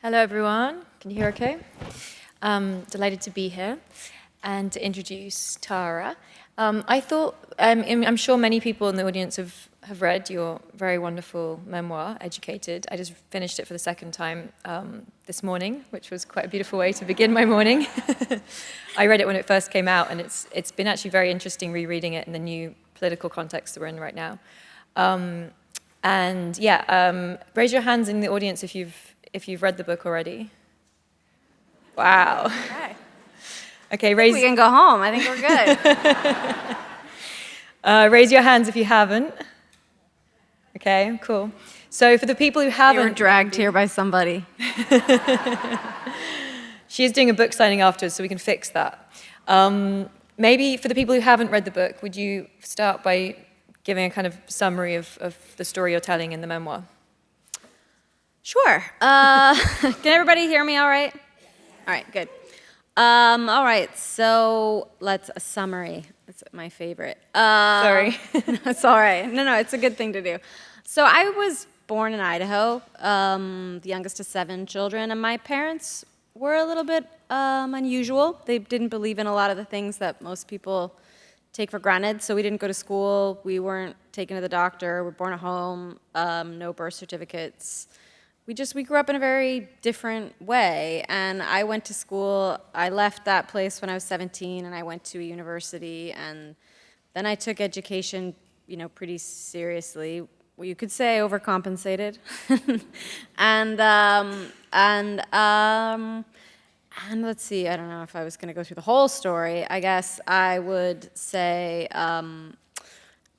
Hello, everyone. Can you hear okay? Delighted to be here and to introduce Tara. I thought, I'm sure many people in the audience have read your very wonderful memoir, Educated. I just finished it for the second time this morning, which was quite a beautiful way to begin my morning. I read it when it first came out, and it's been actually very interesting rereading it in the new political context that we're in right now. Raise your hands in the audience if you've read the book already. Wow. Okay, We can go home. I think we're good. Raise your hands if you haven't. Okay, cool. So for the people who haven't... You were dragged here by somebody. She is doing a book signing afterwards, so we can fix that. Maybe for the people who haven't read the book, would you start by giving a kind of summary of the story you're telling in the memoir? Sure. Can everybody hear me all right? All right, good. All right, so a summary. That's my favorite. Sorry. It's all right. No, it's a good thing to do. So I was born in Idaho, the youngest of 7 children, and my parents were a little bit unusual. They didn't believe in a lot of the things that most people take for granted. So we didn't go to school. We weren't taken to the doctor. We were born at home. No birth certificates. We grew up in a very different way, and I went to school. I left that place when I was 17, and I went to a university, and then I took education, pretty seriously. Well, you could say overcompensated, and let's see. I don't know if I was going to go through the whole story. I guess I would say.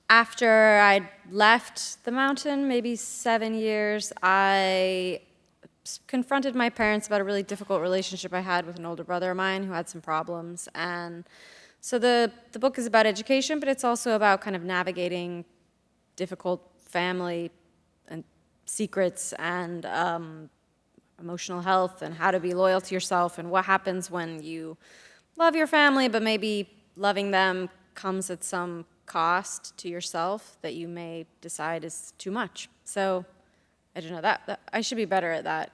After I left the mountain, maybe 7 years, I confronted my parents about a really difficult relationship I had with an older brother of mine who had some problems. And so the book is about education, but it's also about kind of navigating difficult family and secrets and emotional health and how to be loyal to yourself and what happens when you love your family, but maybe loving them comes at some cost to yourself that you may decide is too much. So I don't know, that I should be better at that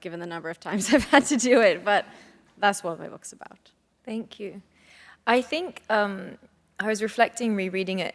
given the number of times I've had to do it, but that's what my book's about. Thank you. I think I was reflecting rereading it,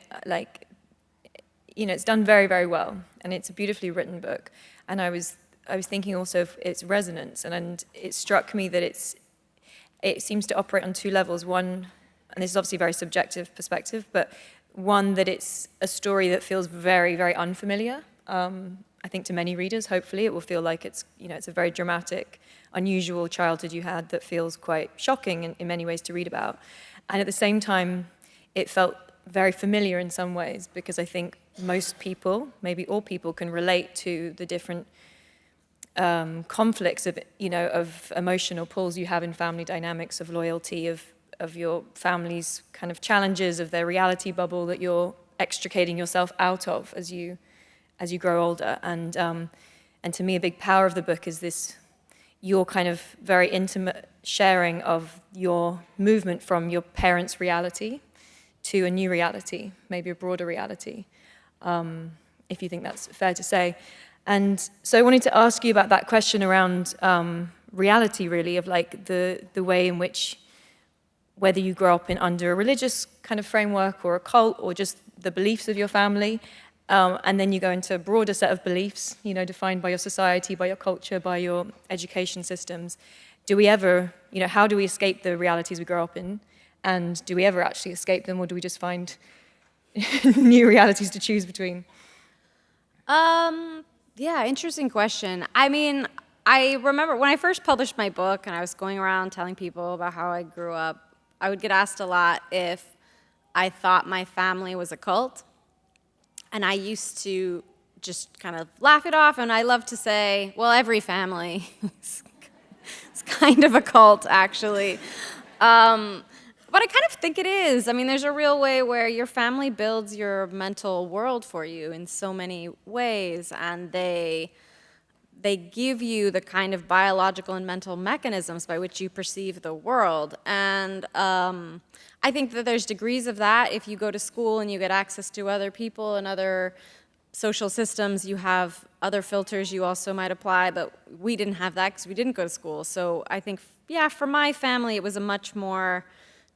it's done very, very well, and it's a beautifully written book. And I was thinking also of its resonance, and it struck me that it seems to operate on 2 levels. One, and this is obviously a very subjective perspective, but one, that it's a story that feels very, very unfamiliar. I think to many readers, hopefully, it will feel like it's a very dramatic, unusual childhood you had that feels quite shocking in many ways to read about. And at the same time, it felt very familiar in some ways, because I think most people, maybe all people, can relate to the different conflicts of emotional pulls you have in family dynamics, of loyalty, of your family's kind of challenges, of their reality bubble that you're extricating yourself out of as you grow older. And to me, a big power of the book is your kind of very intimate sharing of your movement from your parents' reality to a new reality, maybe a broader reality, if you think that's fair to say. And so I wanted to ask you about that question around reality, really, of the way in which, whether you grow up under a religious kind of framework or a cult or just the beliefs of your family, and then you go into a broader set of beliefs, defined by your society, by your culture, by your education systems. Do we ever, how do we escape the realities we grow up in? And do we ever actually escape them, or do we just find new realities to choose between? Yeah, interesting question. I mean, I remember when I first published my book and I was going around telling people about how I grew up, I would get asked a lot if I thought my family was a cult. And I used to just kind of laugh it off, and I love to say, well, every family is kind of a cult, actually. But I kind of think it is. I mean, there's a real way where your family builds your mental world for you in so many ways, and they give you the kind of biological and mental mechanisms by which you perceive the world. And I think that there's degrees of that. If you go to school and you get access to other people and other social systems, you have other filters you also might apply, but we didn't have that because we didn't go to school. So I think, yeah, for my family, it was a much more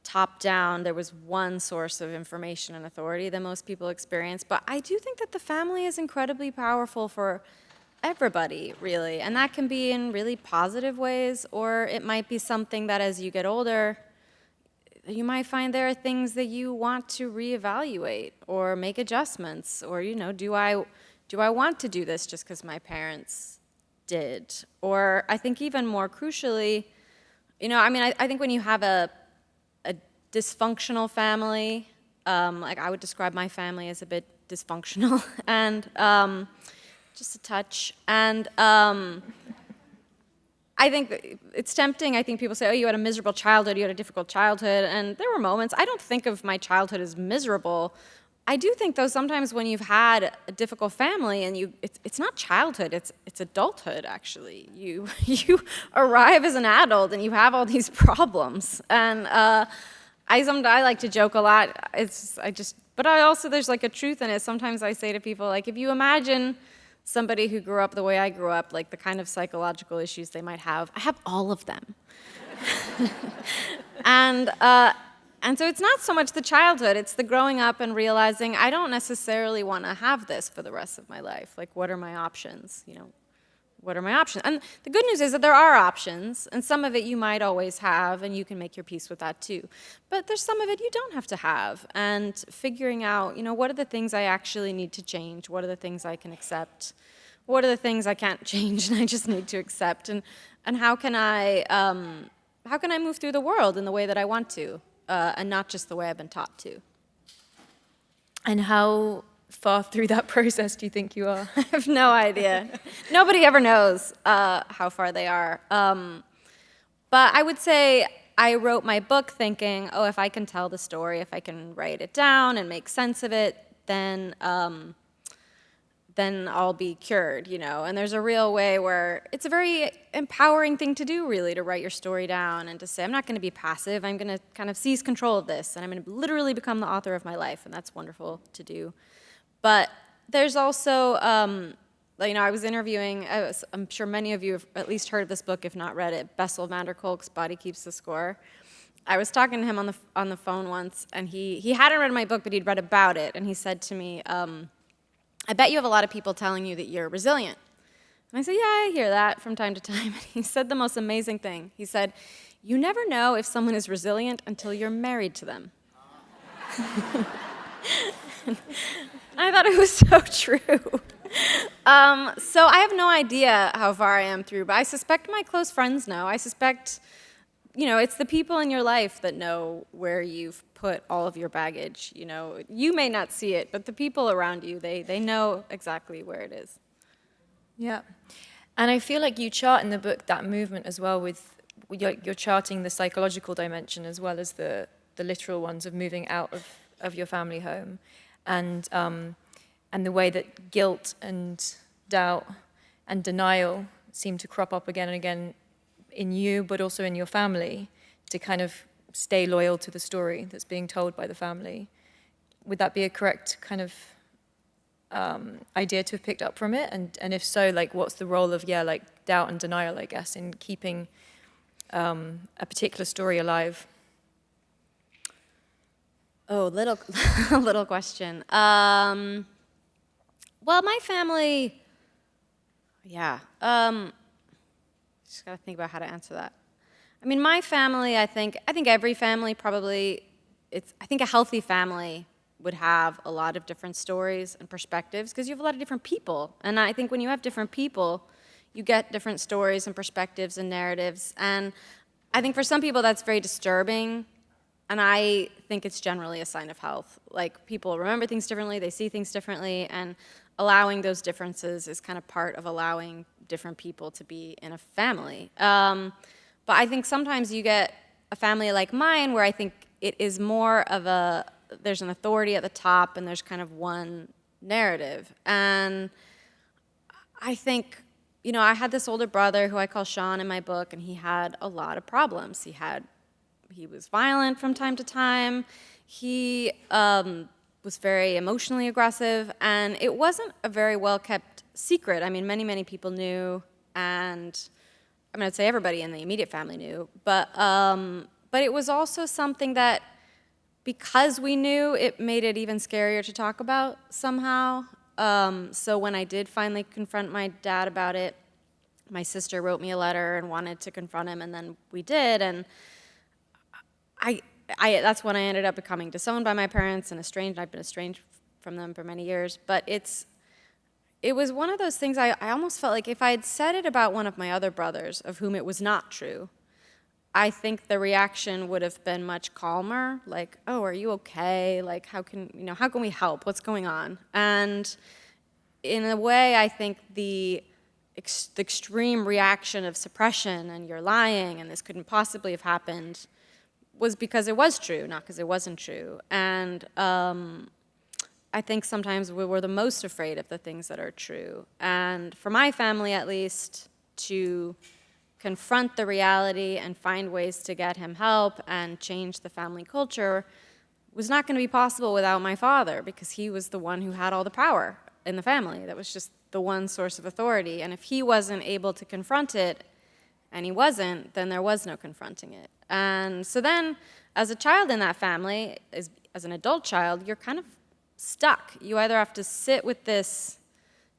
top-down. There was one source of information and authority that most people experience. But I do think that the family is incredibly powerful for everybody, really. And that can be in really positive ways, or it might be something that as you get older, you might find there are things that you want to reevaluate or make adjustments, or, do I want to do this just because my parents did? Or I think even more crucially, I think when you have a dysfunctional family, like I would describe my family as a bit dysfunctional, and just a touch. And I think it's tempting. I think people say, oh, you had a miserable childhood, you had a difficult childhood, and there were moments. I don't think of my childhood as miserable. I do think, though, sometimes when you've had a difficult family and it's not childhood, it's adulthood, actually. You arrive as an adult and you have all these problems. And I like to joke a lot. But I also, there's like a truth in it. Sometimes I say to people, like, if you imagine somebody who grew up the way I grew up, like the kind of psychological issues they might have, I have all of them. And so it's not so much the childhood, it's the growing up and realizing I don't necessarily want to have this for the rest of my life. Like, what are my options? What are my options? And the good news is that there are options, and some of it you might always have, and you can make your peace with that too. But there's some of it you don't have to have, and figuring out, what are the things I actually need to change? What are the things I can accept? What are the things I can't change and I just need to accept? And how can I move through the world in the way that I want to, and not just the way I've been taught to? And how far through that process do you think you are? I have no idea. Nobody ever knows how far they are. But I would say I wrote my book thinking, oh, if I can tell the story, if I can write it down and make sense of it, then I'll be cured, And there's a real way where it's a very empowering thing to do, really, to write your story down and to say, I'm not going to be passive. I'm going to kind of seize control of this, and I'm going to literally become the author of my life, and that's wonderful to do. But there's also, I was interviewing, I'm sure many of you have at least heard of this book, if not read it, Bessel van der Kolk's Body Keeps the Score. I was talking to him on the phone once, and he hadn't read my book, but he'd read about it, and he said to me, I bet you have a lot of people telling you that you're resilient. And I said, yeah, I hear that from time to time. And he said the most amazing thing. He said, you never know if someone is resilient until you're married to them. I thought it was so true. So I have no idea how far I am through, but I suspect my close friends know. I suspect, it's the people in your life that know where you've put all of your baggage. You may not see it, but the people around you, they know exactly where it is. Yeah. And I feel like you chart in the book that movement as well with, you're charting the psychological dimension as well as the literal ones of moving out of your family home. And the way that guilt and doubt and denial seem to crop up again and again in you, but also in your family, to kind of stay loyal to the story that's being told by the family. Would that be a correct kind of idea to have picked up from it? And if so, like, what's the role of, doubt and denial, I guess, in keeping a particular story alive? Oh, little question. Well, my family, just gotta think about how to answer that. I mean, my family, I think every family probably, I think a healthy family would have a lot of different stories and perspectives because you have a lot of different people. And I think when you have different people, you get different stories and perspectives and narratives. And I think for some people that's very disturbing. And I think it's generally a sign of health. Like, people remember things differently, they see things differently, and allowing those differences is kind of part of allowing different people to be in a family. But I think sometimes you get a family like mine where I think it is more of there's an authority at the top and there's kind of one narrative. And I think, I had this older brother who I call Sean in my book, and he had a lot of problems. He was violent from time to time. He was was very emotionally aggressive, and it wasn't a very well-kept secret. I mean, many people knew, and I mean, I'd say everybody in the immediate family knew, but it was also something that, because we knew, it made it even scarier to talk about somehow. So when I did finally confront my dad about it, my sister wrote me a letter and wanted to confront him, and then we did, and that's when I ended up becoming disowned by my parents and estranged. I've been estranged from them for many years, but it was one of those things I almost felt like if I had said it about one of my other brothers, of whom it was not true, I think the reaction would have been much calmer, like, oh, are you okay? Like, how can we help? What's going on? And in a way, I think the extreme reaction of suppression and you're lying and this couldn't possibly have happened was because it was true, not because it wasn't true. And I think sometimes we're the most afraid of the things that are true. And for my family, at least, to confront the reality and find ways to get him help and change the family culture was not going to be possible without my father, because he was the one who had all the power in the family. That was just the one source of authority. And if he wasn't able to confront it, and he wasn't, then there was no confronting it. And so then, as a child in that family, as an adult child, you're kind of stuck. You either have to sit with this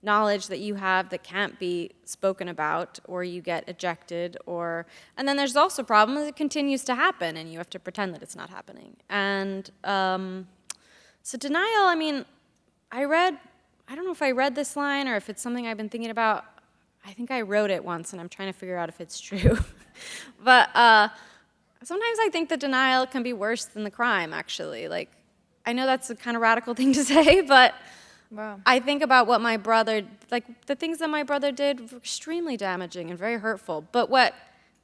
knowledge that you have that can't be spoken about, or you get ejected, and then there's also problems that continues to happen, and you have to pretend that it's not happening. And so denial, I mean, I don't know if I read this line or if it's something I've been thinking about. I think I wrote it once, and I'm trying to figure out if it's true. But sometimes I think that denial can be worse than the crime, actually. Like, I know that's a kind of radical thing to say, but wow. I think about what my brother, like the things that my brother did were extremely damaging and very hurtful. But what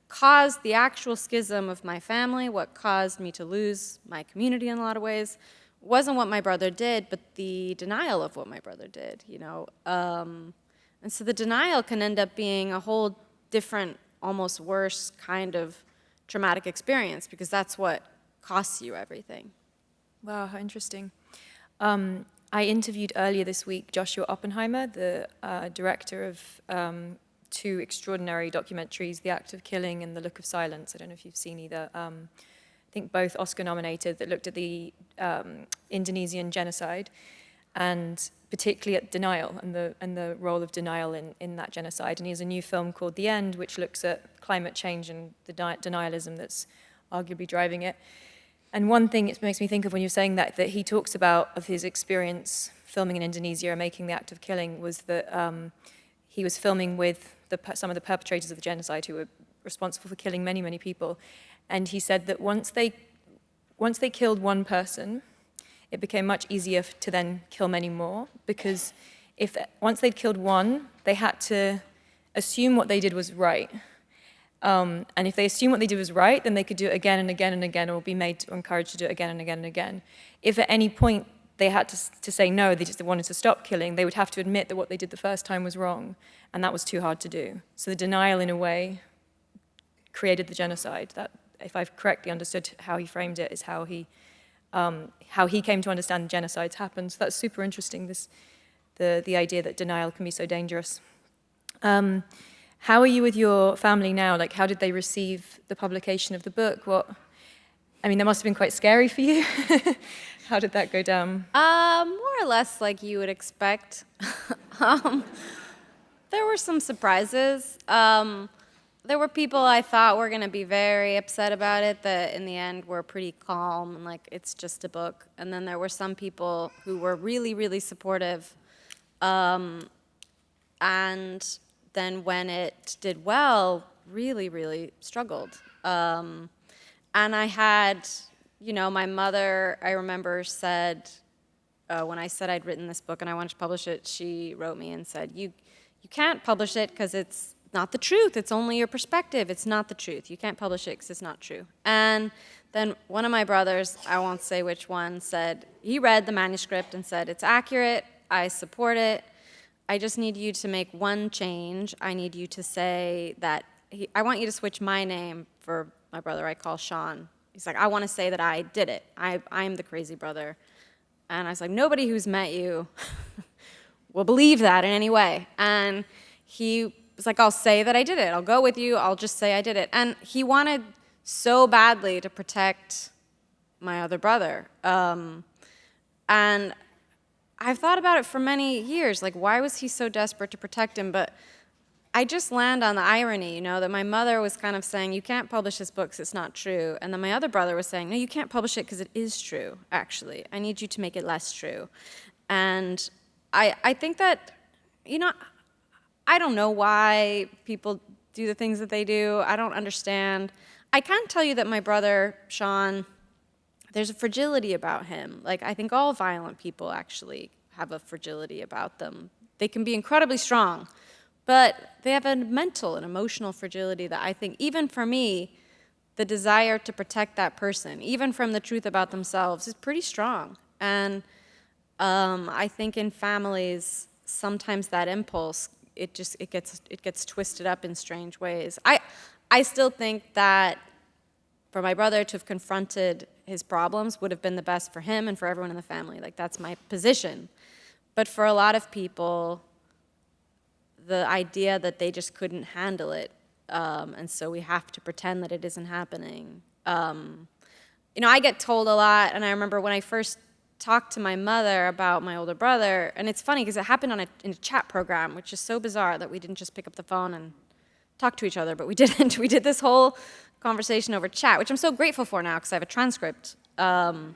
caused the actual schism of my family, what caused me to lose my community in a lot of ways, wasn't what my brother did, but the denial of what my brother did, And so the denial can end up being a whole different, almost worse kind of traumatic experience, because that's what costs you everything. Wow, how interesting. I interviewed earlier this week Joshua Oppenheimer, the director of two extraordinary documentaries, The Act of Killing and The Look of Silence. I don't know if you've seen either. I think both Oscar-nominated, that looked at the Indonesian genocide, and particularly at denial and the role of denial in that genocide. And he has a new film called The End, which looks at climate change and the denialism that's arguably driving it. And one thing it makes me think of when you're saying that he talks about of his experience filming in Indonesia and making The Act of Killing was that he was filming with some of the perpetrators of the genocide who were responsible for killing many, many people. And he said that once they killed one person, it became much easier to then kill many more, because once they'd killed one, they had to assume what they did was right. And if they assumed what they did was right, then they could do it again and again and again, or be made or encouraged to do it again and again and again. If at any point they had to say no, they just wanted to stop killing, they would have to admit that what they did the first time was wrong, and that was too hard to do. So the denial, in a way, created the genocide. That, if I've correctly understood how he framed it, is how he came to understand genocides happened. So that's super interesting, the idea that denial can be so dangerous. How are you with your family now? Like, how did they receive the publication of the book? That must have been quite scary for you. How did that go down? More or less like you would expect. There were some surprises. There were people I thought were going to be very upset about it that in the end were pretty calm and like, it's just a book. And then there were some people who were really, really supportive. And then when it did well, really, really struggled. And I had, my mother, I remember said, when I said I'd written this book and I wanted to publish it, she wrote me and said, you can't publish it because it's not the truth. It's only your perspective. It's not the truth. You can't publish it because it's not true. And then one of my brothers, I won't say which one, said, he read the manuscript and said, it's accurate. I support it. I just need you to make one change. I need you to say that, I want you to switch my name for my brother I call Sean. He's like, I want to say that I did it. I'm the crazy brother. And I was like, nobody who's met you will believe that in any way. And he was like, I'll say that I did it. I'll go with you. I'll just say I did it. And he wanted so badly to protect my other brother. And I've thought about it for many years, like, why was he so desperate to protect him? But I just land on the irony, you know, that my mother was kind of saying, you can't publish this book 'cause it's not true. And then my other brother was saying, no, you can't publish it because it is true, actually. I need you to make it less true. And I think that, you know, I don't know why people do the things that they do. I don't understand. I can tell you that my brother, Sean, there's a fragility about him. Like, I think all violent people actually have a fragility about them. They can be incredibly strong, but they have a mental and emotional fragility that I think, even for me, the desire to protect that person, even from the truth about themselves, is pretty strong. And I think in families, sometimes that impulse, it gets twisted up in strange ways. I still think that for my brother to have confronted his problems would have been the best for him and for everyone in the family. Like, that's my position. But for a lot of people, the idea that they just couldn't handle it, and so we have to pretend that it isn't happening. You know, I get told a lot, and I remember when I first talked to my mother about my older brother, and it's funny because it happened in a chat program, which is so bizarre that we didn't just pick up the phone and talk to each other, but we didn't. We did this whole conversation over chat, which I'm so grateful for now because I have a transcript. So I'm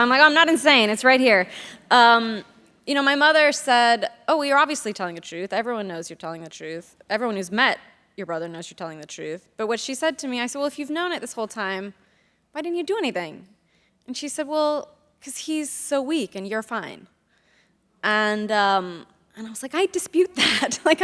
like, oh, I'm not insane. It's right here. You know, my mother said, oh, well, you're obviously telling the truth. Everyone knows you're telling the truth. Everyone who's met your brother knows you're telling the truth. But what she said to me, I said, well, if you've known it this whole time, why didn't you do anything? And she said, well, because he's so weak and you're fine. And I was like, I dispute that. Like,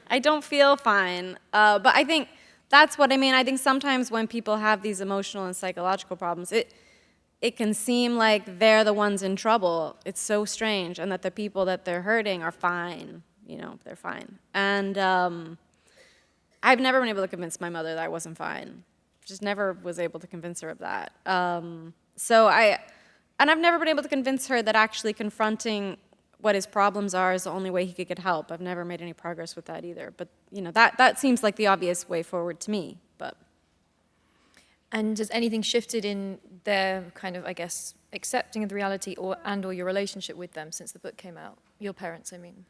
I don't feel fine. But I think that's what I mean. I think sometimes when people have these emotional and psychological problems, it can seem like they're the ones in trouble. It's so strange, and that the people that they're hurting are fine. You know, they're fine. And I've never been able to convince my mother that I wasn't fine. Just never was able to convince her of that. And I've never been able to convince her that actually confronting what his problems are is the only way he could get help. I've never made any progress with that either. But, you know, that seems like the obvious way forward to me. But. And has anything shifted in their kind of, I guess, accepting of the reality or your relationship with them since the book came out? Your parents, I mean.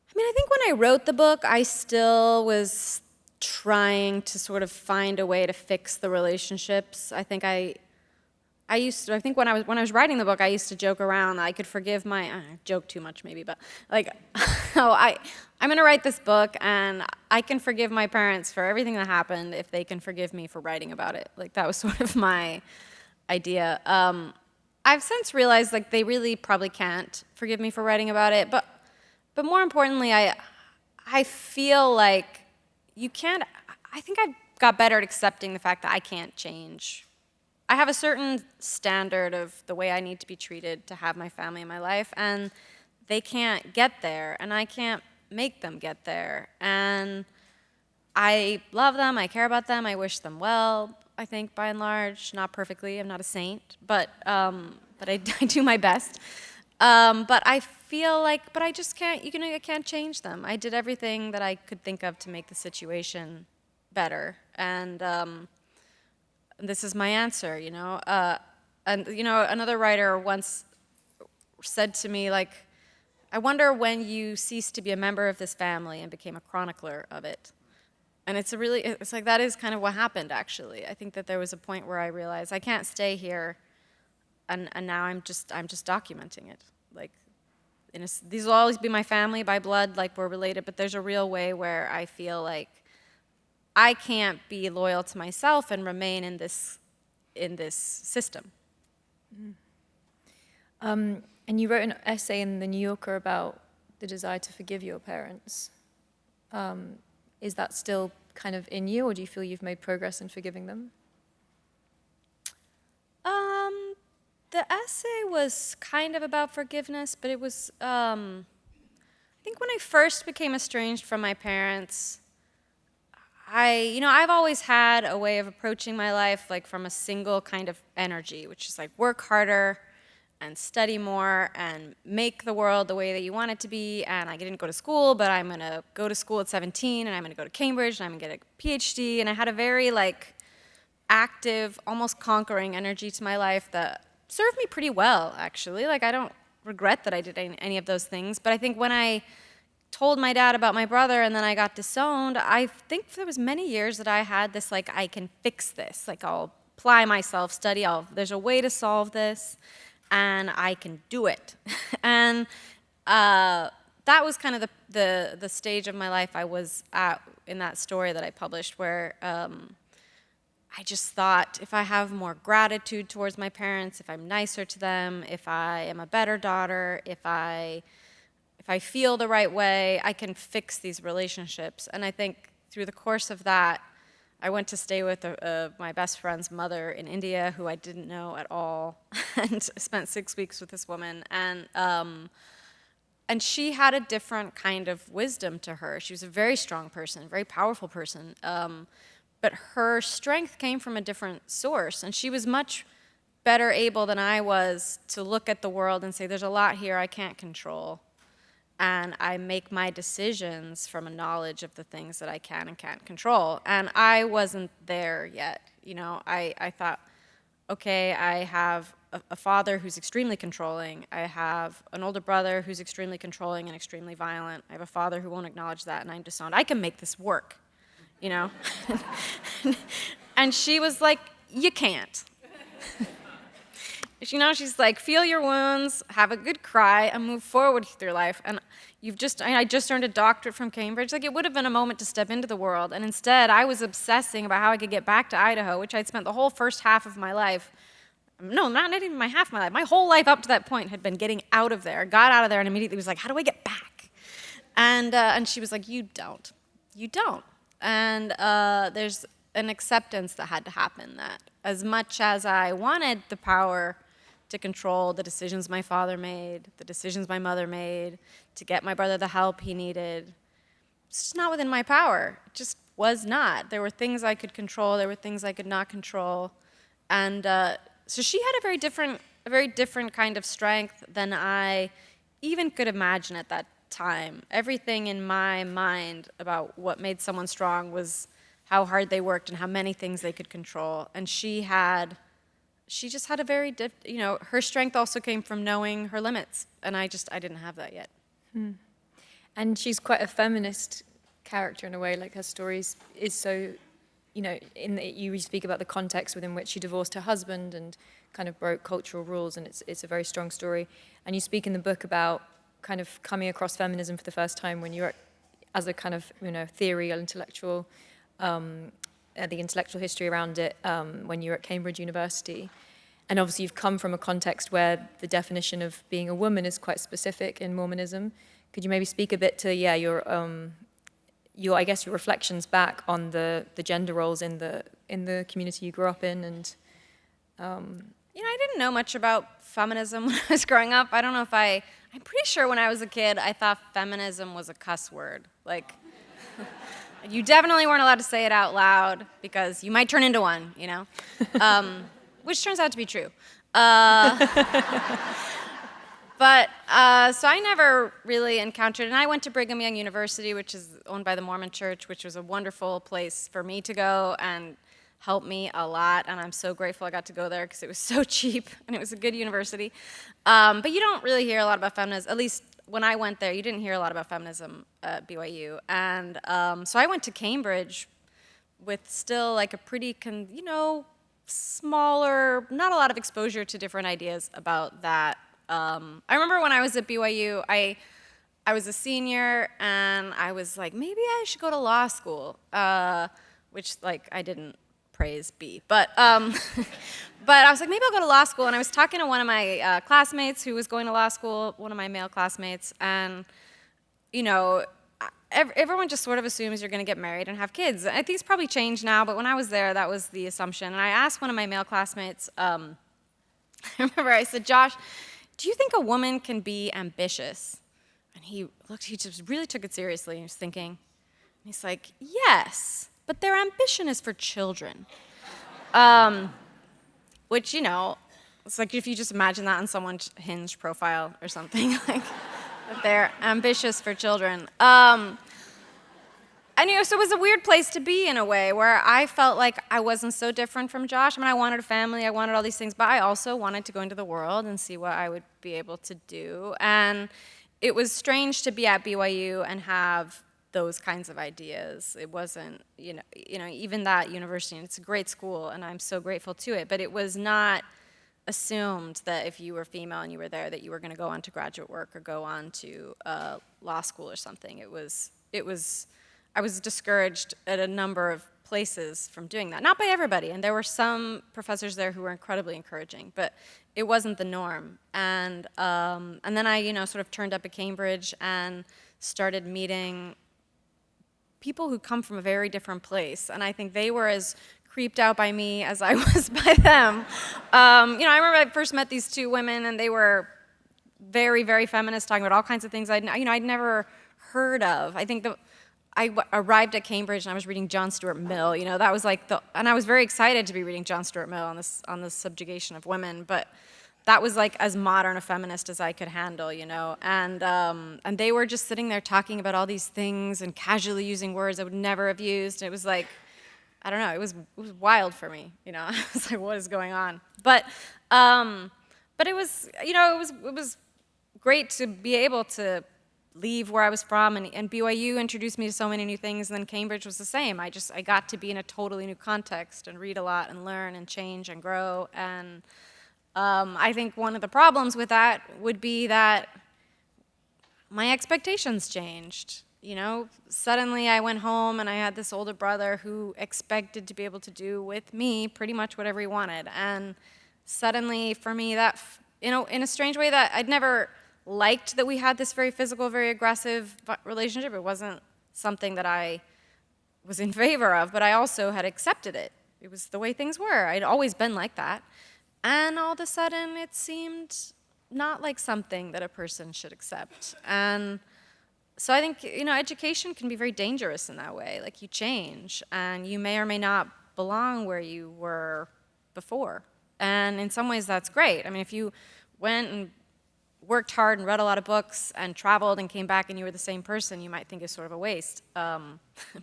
I mean, I think when I wrote the book, I still was trying to sort of find a way to fix the relationships. I think when I was writing the book, I used to joke around that I could forgive I joke too much maybe, but like, I'm going to write this book and I can forgive my parents for everything that happened if they can forgive me for writing about it. Like, that was sort of my idea. I've since realized, like, they really probably can't forgive me for writing about it, but more importantly, I feel like I think I've got better at accepting the fact that I can't change. I have a certain standard of the way I need to be treated to have my family in my life, and they can't get there, and I can't make them get there. And I love them, I care about them, I wish them well, I think, by and large. Not perfectly, I'm not a saint, but I do my best. But I feel like, but I just can't, I can't change them. I did everything that I could think of to make the situation better, and this is my answer, you know. And, you know, another writer once said to me, like, I wonder when you ceased to be a member of this family and became a chronicler of it. And it's like, that is kind of what happened, actually. I think that there was a point where I realized I can't stay here, and now I'm just documenting it. Like, these will always be my family by blood, like, we're related, but there's a real way where I feel like I can't be loyal to myself and remain in this system. And you wrote an essay in The New Yorker about the desire to forgive your parents. Is that still kind of in you, or do you feel you've made progress in forgiving them? The essay was kind of about forgiveness, but it was, I think when I first became estranged from my parents, I've always had a way of approaching my life, like, from a single kind of energy, which is like work harder, study more and make the world the way that you want it to be. And I didn't go to school, but I'm gonna go to school at 17, and I'm gonna go to Cambridge, and I'm gonna get a PhD. And I had a very active, almost conquering energy to my life that served me pretty well, actually. I don't regret that I did any of those things. But I think when I told my dad about my brother and then I got disowned, I think there was many years that I had this I can fix this. I'll apply myself, study, there's a way to solve this, and I can do it. And that was kind of the stage of my life I was at in that story that I published, where I just thought, if I have more gratitude towards my parents, if I'm nicer to them, if I am a better daughter, if I feel the right way, I can fix these relationships. And I think through the course of that, I went to stay with my best friend's mother in India, who I didn't know at all, and spent 6 weeks with this woman. And she had a different kind of wisdom to her. She was a very strong person, a very powerful person. But her strength came from a different source, and she was much better able than I was to look at the world and say, there's a lot here I can't control, and I make my decisions from a knowledge of the things that I can and can't control. And I wasn't there yet. I thought, okay, I have a father who's extremely controlling. I have an older brother who's extremely controlling and extremely violent. I have a father who won't acknowledge that, and I'm disowned. I can make this work. And she was like, you can't. She's like, feel your wounds, have a good cry, and move forward through life. And I just earned a doctorate from Cambridge. It would have been a moment to step into the world. And instead, I was obsessing about how I could get back to Idaho, which I'd spent the whole first half of my life. No, not even my half of my life. My whole life up to that point had been getting out of there. Got out of there and immediately was like, how do I get back? And she was like, you don't. You don't. And there's an acceptance that had to happen, that as much as I wanted the power to control the decisions my father made, the decisions my mother made, to get my brother the help he needed, it's just not within my power. It just was not. There were things I could control, there were things I could not control. And so she had a very different kind of strength than I even could imagine at that time. Everything in my mind about what made someone strong was how hard they worked and how many things they could control. And she just had a very her strength also came from knowing her limits, and I didn't have that yet. And she's quite a feminist character in a way. Her story is so, in that you speak about the context within which she divorced her husband and kind of broke cultural rules, and it's a very strong story. And you speak in the book about kind of coming across feminism for the first time when you're as a kind of theory, intellectual, the intellectual history around it when you were at Cambridge University. And obviously you've come from a context where the definition of being a woman is quite specific in Mormonism. Could you maybe speak a bit to your reflections back on the gender roles in the community you grew up in? And I didn't know much about feminism when I was growing up. I don't know if I'm pretty sure when I was a kid I thought feminism was a cuss word. You definitely weren't allowed to say it out loud because you might turn into one, which turns out to be true. But so I never really encountered, and I went to Brigham Young University, which is owned by the Mormon Church, which was a wonderful place for me to go and helped me a lot, and I'm so grateful I got to go there because it was so cheap and it was a good university. But you don't really hear a lot about feminism, at least when I went there, you didn't hear a lot about feminism at BYU. And so I went to Cambridge with still a pretty, smaller, not a lot of exposure to different ideas about that. I remember when I was at BYU, I was a senior, and I was like, maybe I should go to law school, which I didn't praise B. But I was like, maybe I'll go to law school. And I was talking to one of my classmates who was going to law school, one of my male classmates, and everyone just sort of assumes you're going to get married and have kids. I think it's probably changed now, but when I was there, that was the assumption. And I asked one of my male classmates, I remember I said, Josh, do you think a woman can be ambitious? And he just really took it seriously, and he was thinking, and he's like, yes, but their ambition is for children. Which, It's like if you just imagine that on someone's Hinge profile or something, like that they're ambitious for children. And so it was a weird place to be in a way, where I felt like I wasn't so different from Josh. I mean, I wanted a family, I wanted all these things, but I also wanted to go into the world and see what I would be able to do. And it was strange to be at BYU and have those kinds of ideas. It wasn't, even that university, and it's a great school, and I'm so grateful to it, but it was not assumed that if you were female and you were there, that you were going to go on to graduate work or go on to law school or something. I was discouraged at a number of places from doing that. Not by everybody, and there were some professors there who were incredibly encouraging, but it wasn't the norm. And then I, sort of turned up at Cambridge and started meeting people who come from a very different place, and I think they were as creeped out by me as I was by them. I remember I first met these two women, and they were very, very feminist, talking about all kinds of things I'd never heard of. I think I arrived at Cambridge and I was reading John Stuart Mill. That was like and I was very excited to be reading John Stuart Mill on the subjugation of women, but that was like as modern a feminist as I could handle, and they were just sitting there talking about all these things and casually using words I would never have used. It was like, I don't know, it was wild for me, I was like, what is going on? But it was, it was great to be able to leave where I was from, and BYU introduced me to so many new things, and then Cambridge was the same. I got to be in a totally new context and read a lot and learn and change and grow, and I think one of the problems with that would be that my expectations changed. Suddenly I went home and I had this older brother who expected to be able to do with me pretty much whatever he wanted, and suddenly for me that, in a strange way, that I'd never liked that we had this very physical, very aggressive relationship. It wasn't something that I was in favor of, but I also had accepted it. It was the way things were. I'd always been like that. And all of a sudden, it seemed not like something that a person should accept. And so I think, education can be very dangerous in that way. Like, you change, and you may or may not belong where you were before. And in some ways, that's great. I mean, if you went and worked hard and read a lot of books and traveled and came back and you were the same person, you might think it's sort of a waste.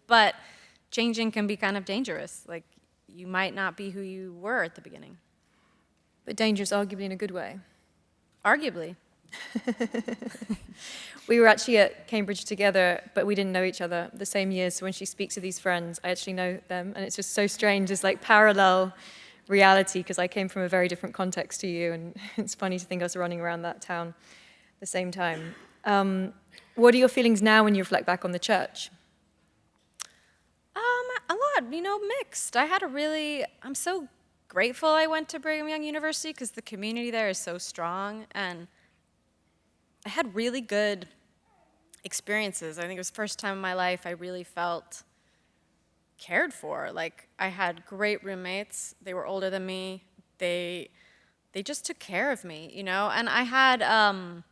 But changing can be kind of dangerous. Like, you might not be who you were at the beginning. But dangerous, arguably, in a good way. Arguably. We were actually at Cambridge together, but we didn't know each other the same year. So when she speaks of these friends, I actually know them. And it's just so strange. It's like parallel reality, because I came from a very different context to you, and it's funny to think I was running around that town at the same time. What are your feelings now when you reflect back on the church? A lot, mixed. I'm so grateful I went to Brigham Young University, because the community there is so strong, and I had really good experiences. I think it was the first time in my life I really felt cared for. Like, I had great roommates. They were older than me. They just took care of me, And I had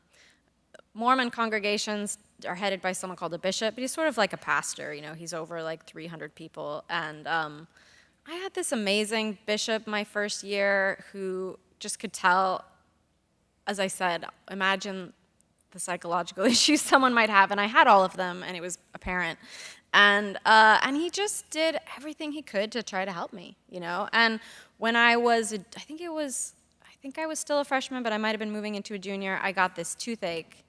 Mormon congregations are headed by someone called a bishop, but he's sort of like a pastor, He's over like 300 people. And I had this amazing bishop my first year who just could tell, as I said, imagine the psychological issues someone might have, and I had all of them, and it was apparent. And he just did everything he could to try to help me, And when I think I was still a freshman, but I might have been moving into a junior, I got this toothache,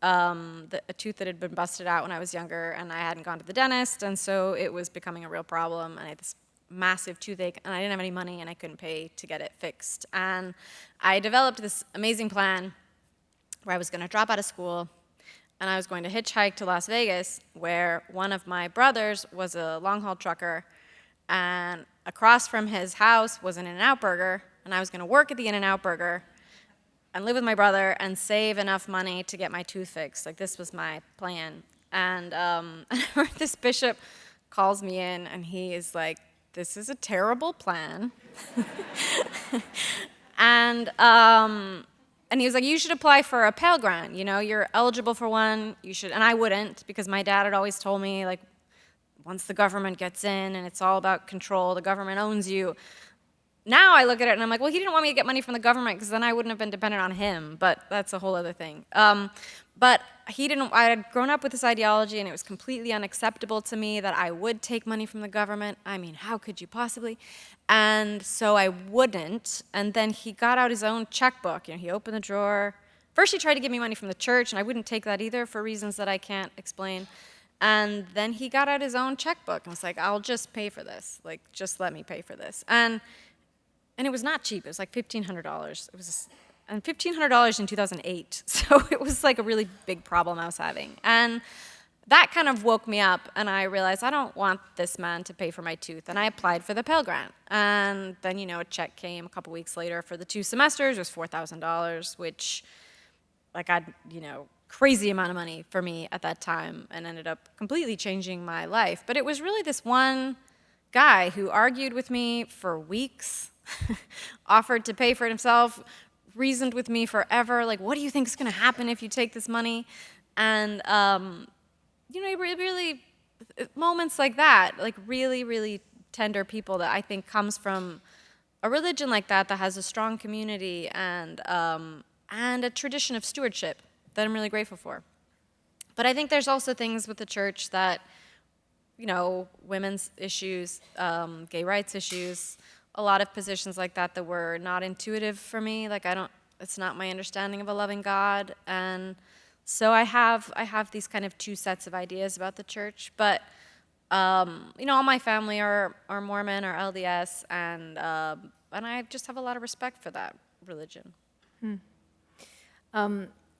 a tooth that had been busted out when I was younger, and I hadn't gone to the dentist, and so it was becoming a real problem, and I had this massive toothache, and I didn't have any money, and I couldn't pay to get it fixed. And I developed this amazing plan where I was going to drop out of school, and I was going to hitchhike to Las Vegas, where one of my brothers was a long-haul trucker, and across from his house was an In-N-Out Burger, and I was going to work at the In-N-Out Burger and live with my brother and save enough money to get my tooth fixed. Like, this was my plan. And this bishop calls me in, and he is like, this is a terrible plan. And he was like, you should apply for a Pell Grant. You're eligible for one. You should. And I wouldn't, because my dad had always told me, like, once the government gets in and it's all about control, the government owns you. now I look at it and I'm like, well, he didn't want me to get money from the government because then I wouldn't have been dependent on him, but that's a whole other thing. But I had grown up with this ideology and it was completely unacceptable to me that I would take money from the government. I mean, how could you possibly? And so I wouldn't. And then he got out his own checkbook. He opened the drawer. First he tried to give me money from the church, and I wouldn't take that either for reasons that I can't explain. And then he got out his own checkbook and was like, I'll just pay for this. Like, just let me pay for this. And it was not cheap. It was like $1,500. And $1,500 in 2008. So it was like a really big problem I was having. And that kind of woke me up, and I realized I don't want this man to pay for my tooth. And I applied for the Pell Grant. And then, a check came a couple weeks later for the 2 semesters. It was $4,000, which, crazy amount of money for me at that time, and ended up completely changing my life. But it was really this one guy who argued with me for weeks, offered to pay for it himself, reasoned with me forever, like, what do you think is going to happen if you take this money? And, really, moments like that, like really, really tender people that I think comes from a religion like that has a strong community and a tradition of stewardship that I'm really grateful for. But I think there's also things with the church that, women's issues, gay rights issues, a lot of positions like that were not intuitive for me. Like, it's not my understanding of a loving God. And so I have these kind of 2 sets of ideas about the church. But, all my family are Mormon or LDS, and I just have a lot of respect for that religion.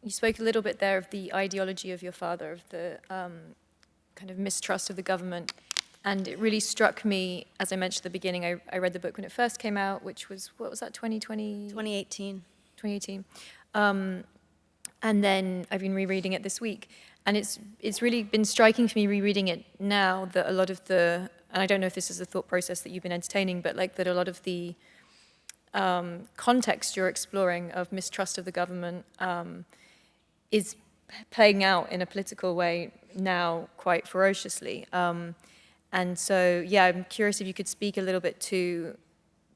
You spoke a little bit there of the ideology of your father, of the kind of mistrust of the government. And it really struck me, as I mentioned at the beginning, I read the book when it first came out, which was, what was that, 2020? 2018. 2018. And then I've been rereading it this week. And it's really been striking for me rereading it now that a lot of and I don't know if this is a thought process that you've been entertaining, but like that a lot of the context you're exploring of mistrust of the government is playing out in a political way now quite ferociously. And so, I'm curious if you could speak a little bit to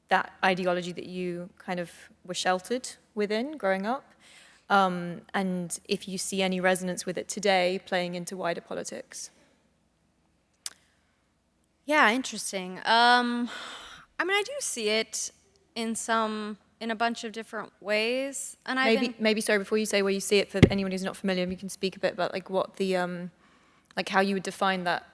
that ideology that you kind of were sheltered within growing up, and if you see any resonance with it today playing into wider politics. Yeah, interesting. I do see it in a bunch of different ways, and maybe sorry, before you say where you see it, for anyone who's not familiar, you can speak a bit about like what the like how you would define that,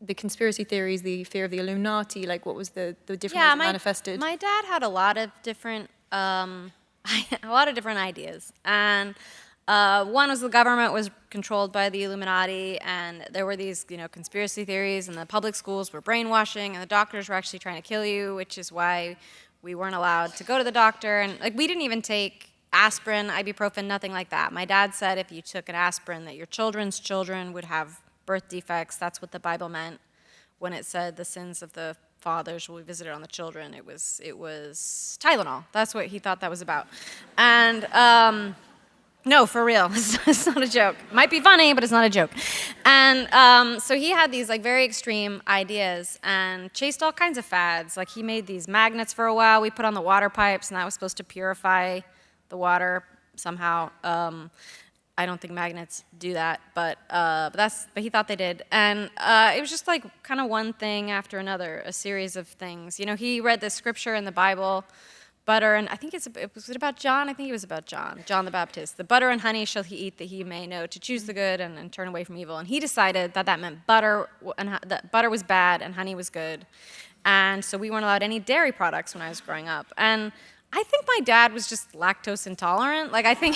the conspiracy theories, the fear of the Illuminati, like what was the different ways it manifested? My dad had a lot of different ideas, and one was the government was controlled by the Illuminati, and there were these conspiracy theories, and the public schools were brainwashing, and the doctors were actually trying to kill you, which is why we weren't allowed to go to the doctor, and like we didn't even take aspirin, ibuprofen, nothing like that. My dad said if you took an aspirin that your children's children would have birth defects. That's what the Bible meant when it said the sins of the fathers will be visited on the children. It was Tylenol. That's what he thought that was about. And no, for real, it's not a joke. It might be funny, but it's not a joke. And so he had these like very extreme ideas and chased all kinds of fads. Like he made these magnets for a while. We put on the water pipes, and that was supposed to purify the water somehow. I don't think magnets do that, but he thought they did. And it was just like kind of one thing after another, a series of things. He read the scripture in the Bible, butter, and I think was it about John? I think it was about John the Baptist. The butter and honey shall he eat, that he may know to choose the good and turn away from evil. And he decided that meant butter, and that butter was bad and honey was good. And so we weren't allowed any dairy products when I was growing up. And I think my dad was just lactose intolerant. Like I think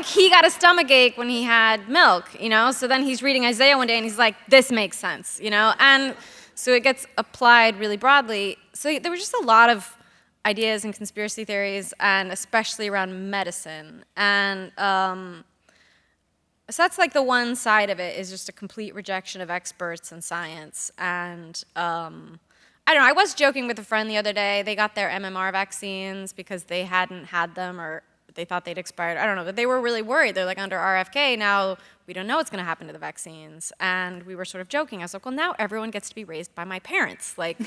he got a stomachache when he had milk, So then he's reading Isaiah one day and he's like, this makes sense, And so it gets applied really broadly. So there were just a lot of ideas and conspiracy theories, and especially around medicine. And so that's like the one side of it, is just a complete rejection of experts and science. And I don't know, I was joking with a friend the other day. They got their MMR vaccines because they hadn't had them, or they thought they'd expired. I don't know, but they were really worried. They're like, under RFK, now we don't know what's going to happen to the vaccines. And we were sort of joking. I was like, well, now everyone gets to be raised by my parents. Like,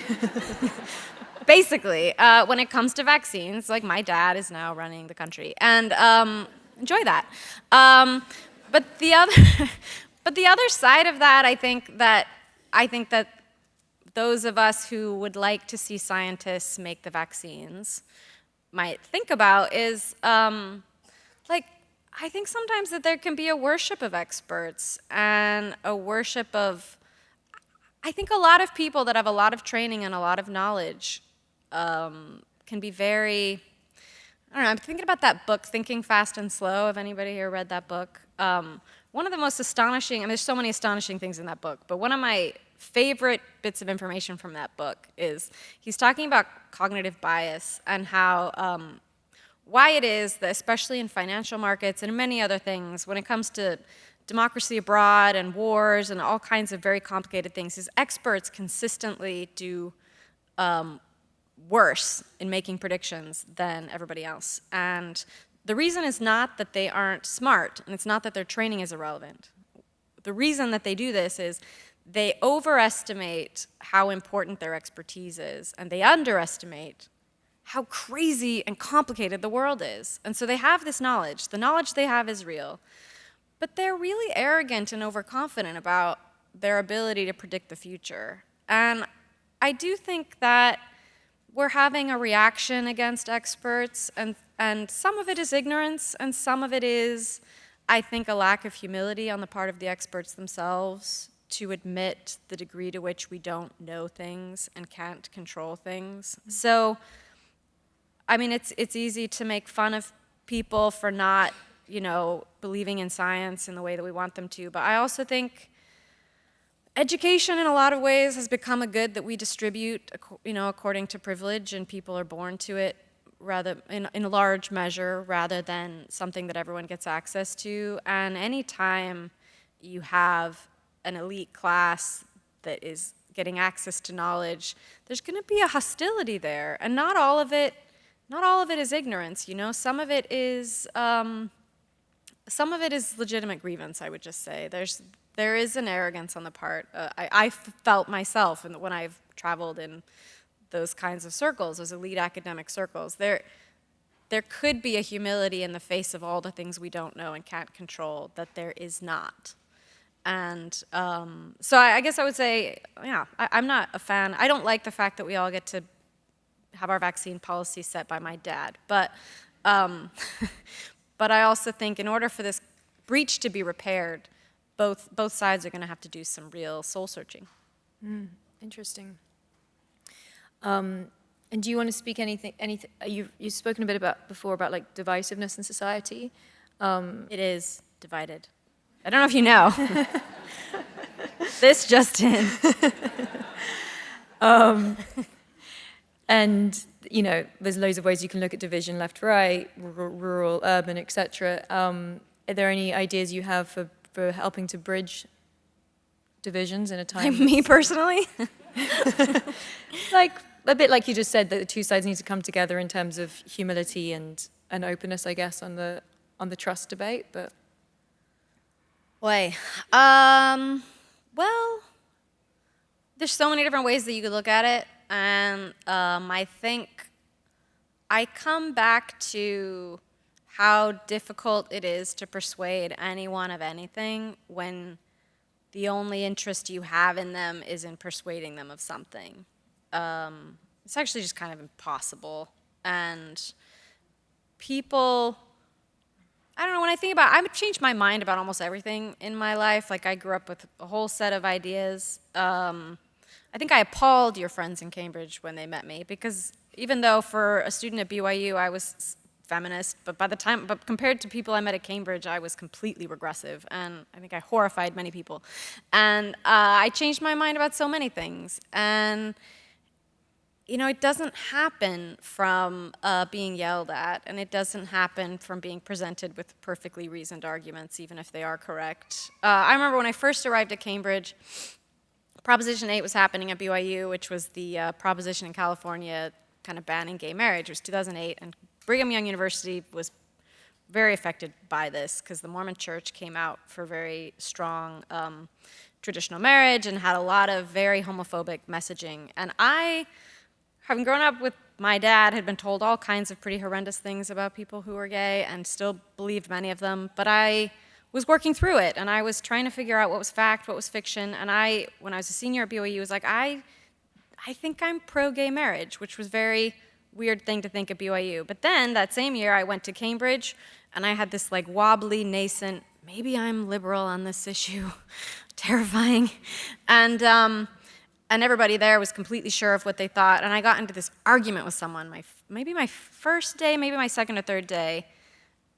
basically, when it comes to vaccines, like my dad is now running the country, and enjoy that. But the other, but the other side of that, I think that those of us who would like to see scientists make the vaccines might think about is, like, I think sometimes that there can be a worship of experts and a worship of, I think a lot of people that have a lot of training and a lot of knowledge can be very, I don't know, I'm thinking about that book, Thinking Fast and Slow. Have anybody here read that book? One of the most astonishing, I mean, there's so many astonishing things in that book, but one of my favorite bits of information from that book is he's talking about cognitive bias and how, why it is that, especially in financial markets and many other things, when it comes to democracy abroad and wars and all kinds of very complicated things, is experts consistently do worse in making predictions than everybody else. And the reason is not that they aren't smart, and it's not that their training is irrelevant. The reason that they do this is they overestimate how important their expertise is, and they underestimate how crazy and complicated the world is. And so they have this knowledge. The knowledge they have is real. But they're really arrogant and overconfident about their ability to predict the future. And I do think that we're having a reaction against experts, and some of it is ignorance, and some of it is, I think, a lack of humility on the part of the experts themselves to admit the degree to which we don't know things and can't control things. So, I mean, it's easy to make fun of people for not, believing in science in the way that we want them to, but I also think education in a lot of ways has become a good that we distribute, according to privilege, and people are born to it rather in a large measure rather than something that everyone gets access to. And any time you have an elite class that is getting access to knowledge, there's going to be a hostility there, and not all of it is ignorance. Some of it is legitimate grievance. I would just say there is an arrogance on the part. I felt myself when I've traveled in those kinds of circles, those elite academic circles. There could be a humility in the face of all the things we don't know and can't control that there is not. And so I guess I would say, I'm not a fan. I don't like the fact that we all get to have our vaccine policy set by my dad. But but I also think in order for this breach to be repaired, both sides are going to have to do some real soul searching. Interesting. And do you want to speak anything? You've spoken a bit before about like divisiveness in society. It is divided. I don't know if you know. This just in. And there's loads of ways you can look at division: left, right, rural, urban, etc. Are there any ideas you have for helping to bridge divisions in a time? Me personally? Like a bit like you just said, that the two sides need to come together in terms of humility and openness, I guess, on the trust debate. But Boy, well, there's so many different ways that you could look at it, and I think I come back to how difficult it is to persuade anyone of anything when the only interest you have in them is in persuading them of something. It's actually just kind of impossible. And people, I don't know, when I think about it, I've changed my mind about almost everything in my life. Like, I grew up with a whole set of ideas. I think I appalled your friends in Cambridge when they met me, because even though for a student at BYU I was feminist, but compared to people I met at Cambridge, I was completely regressive, and I think I horrified many people. And I changed my mind about so many things. And it doesn't happen from being yelled at, and it doesn't happen from being presented with perfectly reasoned arguments, even if they are correct. I remember when I first arrived at Cambridge, Proposition 8 was happening at BYU, which was the proposition in California kind of banning gay marriage. It was 2008, and Brigham Young University was very affected by this because the Mormon Church came out for very strong traditional marriage and had a lot of very homophobic messaging. And I having grown up with my dad, had been told all kinds of pretty horrendous things about people who were gay and still believed many of them, but I was working through it, and I was trying to figure out what was fact, what was fiction, and when I was a senior at BYU, was like, I think I'm pro-gay marriage, which was a very weird thing to think at BYU. But then, that same year, I went to Cambridge, and I had this like wobbly, nascent, maybe I'm liberal on this issue, terrifying, and everybody there was completely sure of what they thought, and I got into this argument with someone, maybe my first day, maybe my second or third day,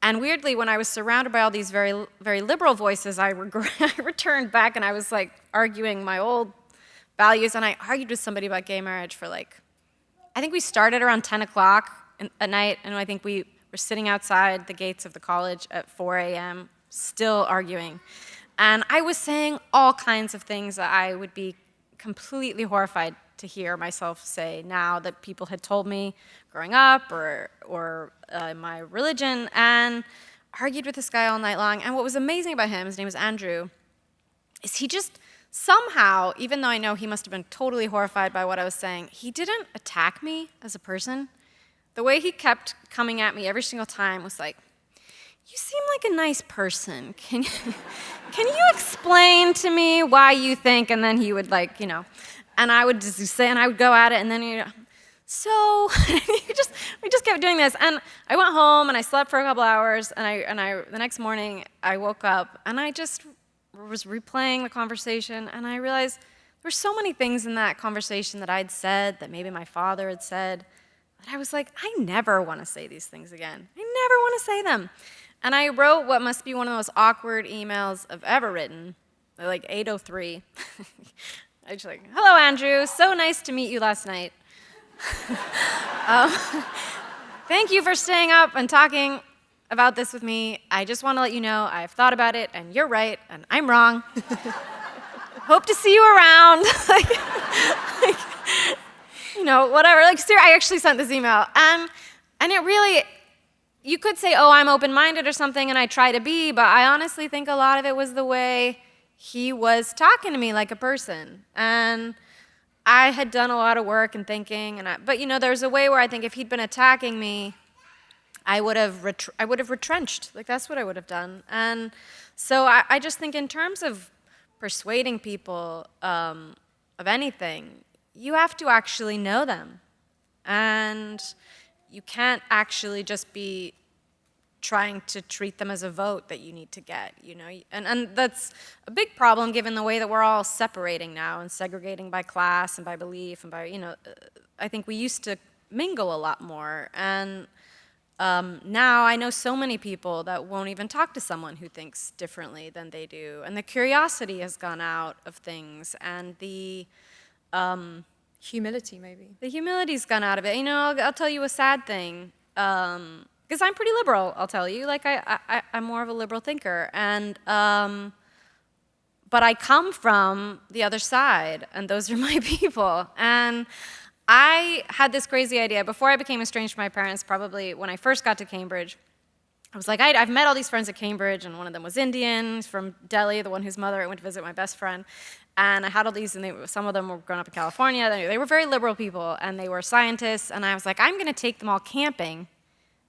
and weirdly, when I was surrounded by all these very, very liberal voices, I returned back and I was like arguing my old values, and I argued with somebody about gay marriage for like, I think we started around 10 o'clock at night, and I think we were sitting outside the gates of the college at 4 a.m., still arguing. And I was saying all kinds of things that I would be completely horrified to hear myself say now that people had told me growing up or in my religion, and argued with this guy all night long. And what was amazing about him, his name was Andrew, is he just somehow, even though I know he must have been totally horrified by what I was saying, he didn't attack me as a person. The way he kept coming at me every single time was like, you seem like a nice person. Can you explain to me why you think? And then he would like, and I would just say, and I would go at it, and then so we just kept doing this. And I went home and I slept for a couple hours, and the next morning I woke up and I just was replaying the conversation, and I realized there were so many things in that conversation that I'd said, that maybe my father had said, that I was like, I never want to say these things again. I never want to say them. And I wrote what must be one of the most awkward emails I've ever written, at like 8:03. I was like, hello, Andrew. So nice to meet you last night. Thank you for staying up and talking about this with me. I just want to let you know I've thought about it, and you're right, and I'm wrong. Hope to see you around. Whatever. I actually sent this email, and it really, you could say, oh, I'm open-minded or something, and I try to be, but I honestly think a lot of it was the way he was talking to me like a person. And I had done a lot of work and thinking, but there's a way where I think if he'd been attacking me, I would have retrenched. Like, that's what I would have done. And so I just think in terms of persuading people of anything, you have to actually know them. And you can't actually just be trying to treat them as a vote that you need to get, And that's a big problem given the way that we're all separating now and segregating by class and by belief and by, I think we used to mingle a lot more. And now I know so many people that won't even talk to someone who thinks differently than they do. And the curiosity has gone out of things, and the humility, maybe. The humility's gone out of it. I'll tell you a sad thing. Because I'm pretty liberal, I'll tell you. Like, I'm more of a liberal thinker. And, but I come from the other side, and those are my people. And I had this crazy idea. Before I became estranged from my parents, probably when I first got to Cambridge, I was like, I've met all these friends at Cambridge, and one of them was Indian, from Delhi, the one whose mother I went to visit, my best friend. And I had all these, and some of them were growing up in California. They were very liberal people, and they were scientists. And I was like, I'm going to take them all camping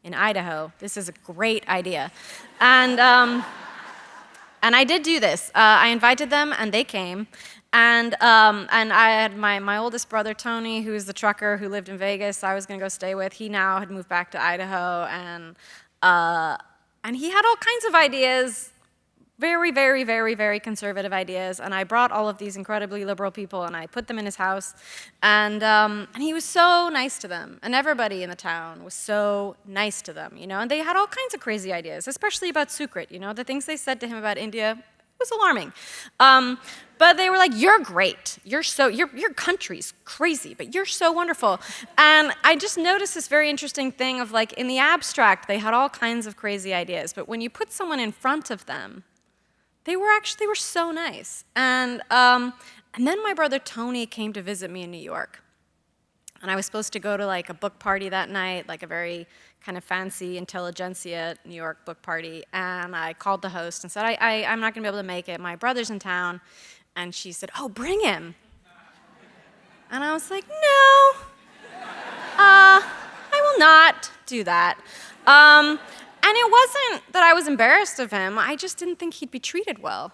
in Idaho. This is a great idea. And I did do this. I invited them, and they came. And I had my oldest brother, Tony, who's the trucker who lived in Vegas, I was going to go stay with. He now had moved back to Idaho, and he had all kinds of ideas, very, very, very, very conservative ideas. And I brought all of these incredibly liberal people, and I put them in his house. And he was so nice to them. And everybody in the town was so nice to them, And they had all kinds of crazy ideas, especially about Sukrit, The things they said to him about India was alarming. But they were like, you're great. Your country's crazy, but you're so wonderful. And I just noticed this very interesting thing of, like, in the abstract, they had all kinds of crazy ideas. But when you put someone in front of them, they were so nice. And then my brother Tony came to visit me in New York. And I was supposed to go to, like, a book party that night, like a very kind of fancy intelligentsia New York book party. And I called the host and said, I'm not going to be able to make it. My brother's in town. And she said, oh, bring him. And I was like, no. I will not do that. And it wasn't that I was embarrassed of him. I just didn't think he'd be treated well.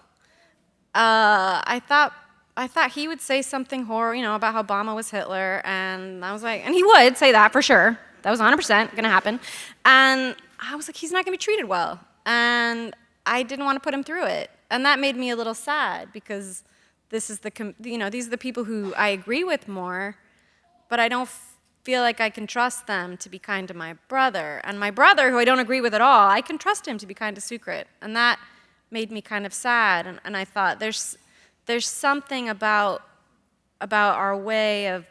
I thought he would say something horrible, about how Obama was Hitler, and I was like, and he would say that for sure. That was 100% gonna happen. And I was like, he's not gonna be treated well. And I didn't want to put him through it. And that made me a little sad because these are the people who I agree with more, but I don't feel like I can trust them to be kind to my brother. And my brother, who I don't agree with at all, I can trust him to be kind to Sucrit. And that made me kind of sad. And I thought, there's something about our way of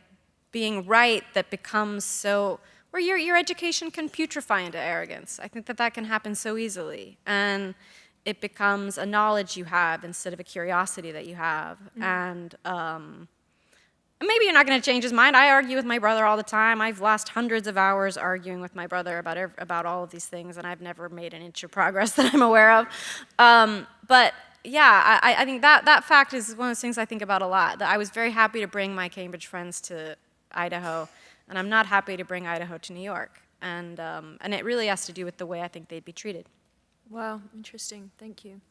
being right that becomes so, where your education can putrefy into arrogance. I think that can happen so easily. And it becomes a knowledge you have instead of a curiosity that you have. And maybe you're not going to change his mind. I argue with my brother all the time. I've lost hundreds of hours arguing with my brother about all of these things, and I've never made an inch of progress that I'm aware of. But yeah, I think that fact is one of those things I think about a lot. That I was very happy to bring my Cambridge friends to Idaho, and I'm not happy to bring Idaho to New York. And it really has to do with the way I think they'd be treated. Wow, interesting. Thank you.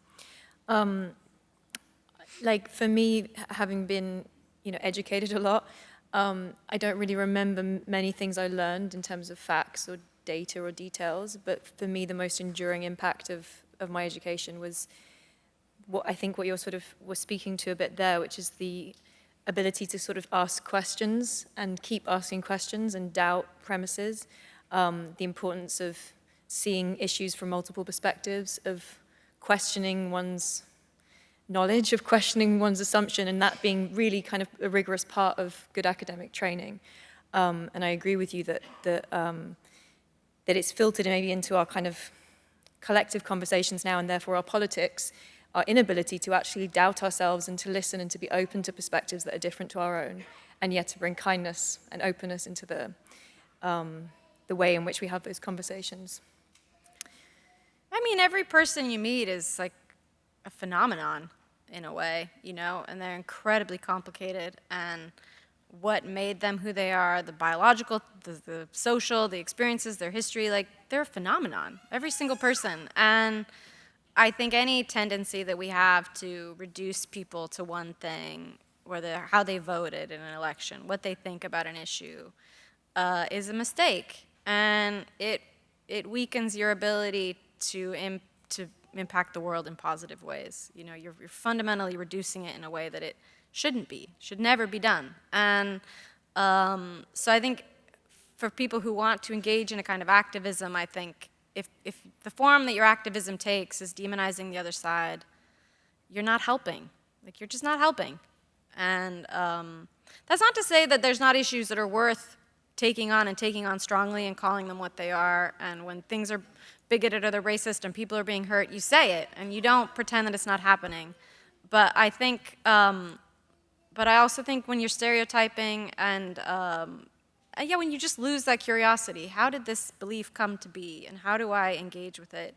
Like for me, having been educated a lot, I don't really remember many things I learned in terms of facts or data or details. But for me, the most enduring impact of my education was what you're sort of were speaking to a bit there, which is the ability to sort of ask questions and keep asking questions and doubt premises, the importance of seeing issues from multiple perspectives, of questioning one's knowledge, of questioning one's assumption, and that being really kind of a rigorous part of good academic training. And I agree with you that it's filtered maybe into our kind of collective conversations now, and therefore our politics, our inability to actually doubt ourselves and to listen and to be open to perspectives that are different to our own, and yet to bring kindness and openness into the way in which we have those conversations. I mean, every person you meet is like a phenomenon in a way, and they're incredibly complicated, and what made them who they are, the biological, the social, the experiences, their history, like they're a phenomenon, every single person. And I think any tendency that we have to reduce people to one thing, whether how they voted in an election, what they think about an issue, is a mistake, and it weakens your ability to impact the world in positive ways. You're fundamentally reducing it in a way that it shouldn't be, should never be done. And so I think for people who want to engage in a kind of activism, I think if the form that your activism takes is demonizing the other side, you're not helping. Like, you're just not helping. And that's not to say that there's not issues that are worth taking on strongly and calling them what they are. And when things are bigoted or they're racist and people are being hurt, you say it, and you don't pretend that it's not happening. But I think, but I also think when you're stereotyping and when you just lose that curiosity, how did this belief come to be, and how do I engage with it?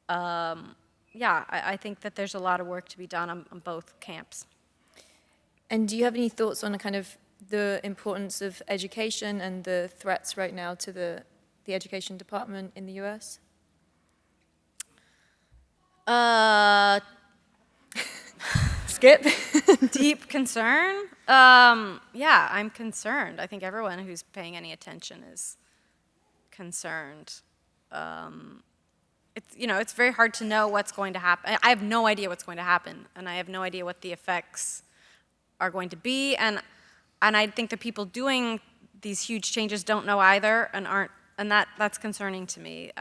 I think that there's a lot of work to be done on both camps. And do you have any thoughts on kind of the importance of education and the threats right now to the education department in the US? Skip. Deep concern? I'm concerned. I think everyone who's paying any attention is concerned. It's very hard to know what's going to happen. I have no idea what's going to happen, and I have no idea what the effects are going to be, and I think the people doing these huge changes don't know either, and that's concerning to me.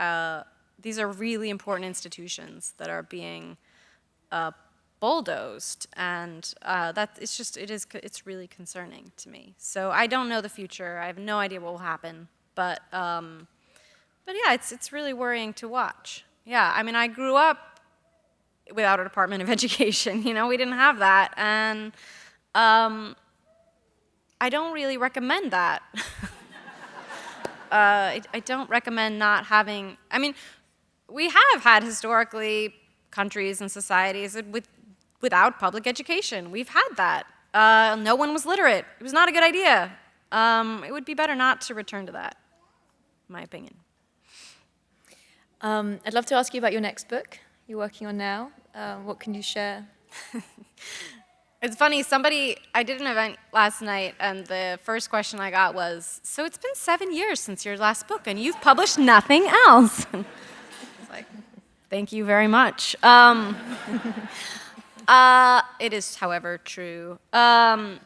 These are really important institutions that are being bulldozed, and it's really concerning to me. So I don't know the future. I have no idea what will happen, but it's really worrying to watch. Yeah, I mean, I grew up without a Department of Education. We didn't have that, and I don't really recommend that. I don't recommend not having. I mean, we have had historically countries and societies without public education. We've had that. No one was literate. It was not a good idea. it would be better not to return to that, in my opinion. I'd love to ask you about your next book you're working on now. What can you share? It's funny, I did an event last night, and the first question I got was, so it's been 7 years since your last book, and you've published nothing else. It's like, thank you very much. It is, however, true. Yeah,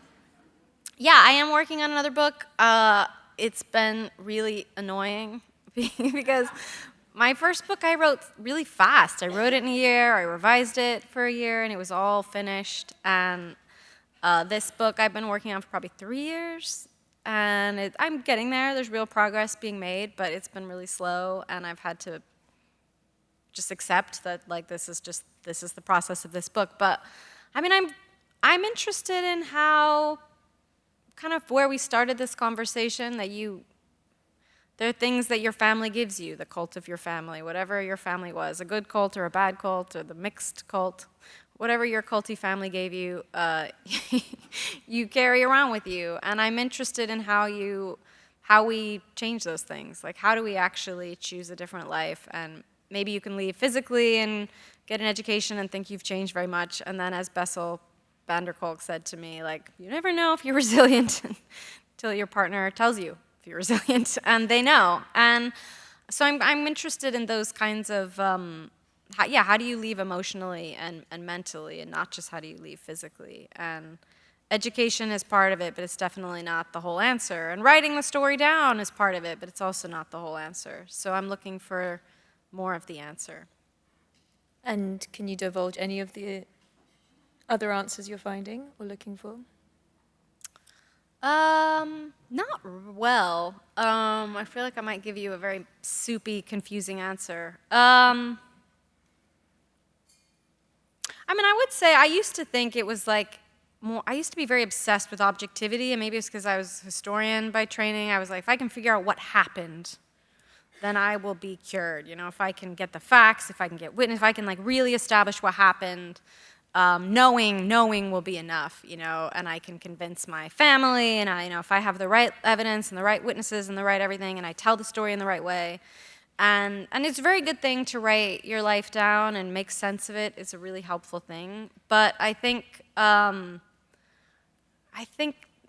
I am working on another book. It's been really annoying because my first book I wrote really fast. I wrote it in a year, I revised it for a year, and it was all finished. And this book I've been working on for probably 3 years, and I'm getting there. There's real progress being made, but it's been really slow, and I've had to just accept that, like, this is the process of this book. But I mean, I'm interested in how, kind of where we started this conversation, that there are things that your family gives you, the cult of your family, whatever your family was, a good cult or a bad cult or the mixed cult, whatever your culty family gave you, you carry around with you. And I'm interested in how we change those things. Like, how do we actually choose a different life? And maybe you can leave physically and get an education and think you've changed very much. And then, as Bessel van der Kolk said to me, like, you never know if you're resilient until your partner tells you if you're resilient, and they know. And so I'm interested in those kinds of, how do you leave emotionally and mentally, and not just how do you leave physically. And education is part of it, but it's definitely not the whole answer. And writing the story down is part of it, but it's also not the whole answer. So I'm looking for more of the answer. And can you divulge any of the other answers you're finding or looking for? Not well. I feel like I might give you a very soupy, confusing answer. I mean, I would say I used to think it was like I used to be very obsessed with objectivity, and maybe it's because I was a historian by training. I was like, if I can figure out what happened, then I will be cured. You know, if I can get the facts, if I can get witness, if I can like really establish what happened, knowing will be enough, you know, and I can convince my family, and if I have the right evidence and the right witnesses and the right everything, and I tell the story in the right way, and it's a very good thing to write your life down and make sense of it. It's a really helpful thing. But I think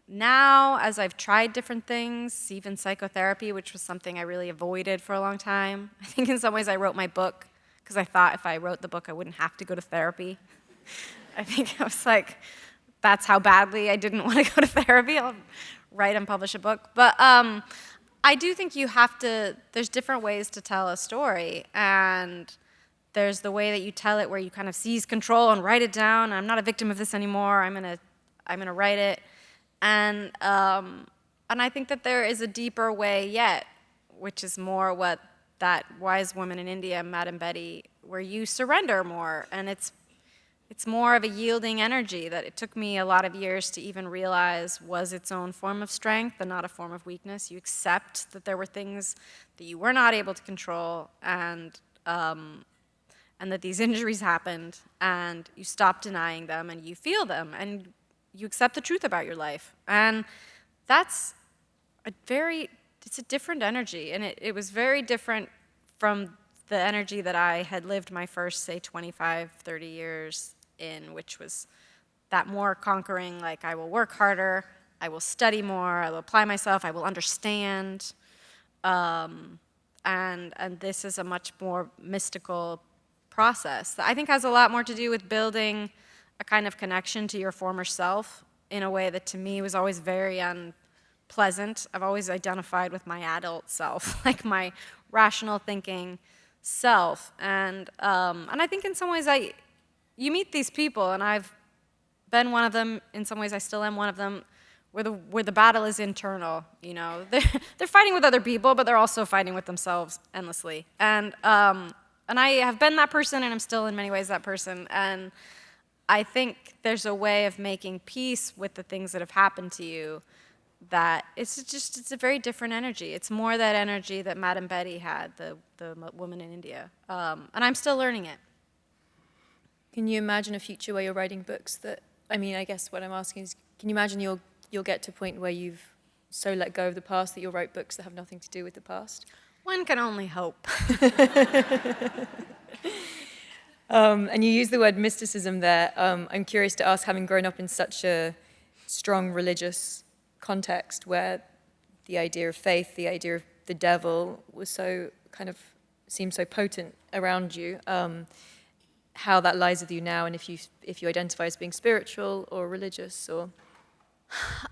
now, as I've tried different things, even psychotherapy, which was something I really avoided for a long time, I think in some ways I wrote my book because I thought if I wrote the book I wouldn't have to go to therapy. I think I was like, that's how badly I didn't want to go to therapy. I'll write and publish a book. But I do think there's different ways to tell a story. And there's the way that you tell it where you kind of seize control and write it down. I'm not a victim of this anymore. I'm gonna write it. And I think that there is a deeper way yet, which is more what that wise woman in India, Madam Betty, where you surrender more. And it's more of a yielding energy that it took me a lot of years to even realize was its own form of strength and not a form of weakness. You accept that there were things that you were not able to control, and that these injuries happened, and you stop denying them, and you feel them, and you accept the truth about your life. And that's it's a different energy, and it was very different from the energy that I had lived my first, say, 25, 30 years in, which was that more conquering, like, I will work harder, I will study more, I will apply myself, I will understand. And this is a much more mystical process that I think has a lot more to do with building a kind of connection to your former self in a way that to me was always very unpleasant. I've always identified with my adult self, like my rational thinking self. And I think in some ways you meet these people, and I've been one of them. In some ways I still am one of them, where the battle is internal. You know, they're fighting with other people, but they're also fighting with themselves endlessly. And I have been that person, and I'm still in many ways that person. And I think there's a way of making peace with the things that have happened to you that it's a very different energy. It's more that energy that Madam Betty had, the woman in India. And I'm still learning it. Can you imagine a future where you're writing books I guess what I'm asking is, can you imagine you'll get to a point where you've so let go of the past that you'll write books that have nothing to do with the past? One can only hope. And you use the word mysticism there. I'm curious to ask, having grown up in such a strong religious context where the idea of faith, the idea of the devil was so kind of seemed so potent around you, how that lies with you now, and if you identify as being spiritual or religious or...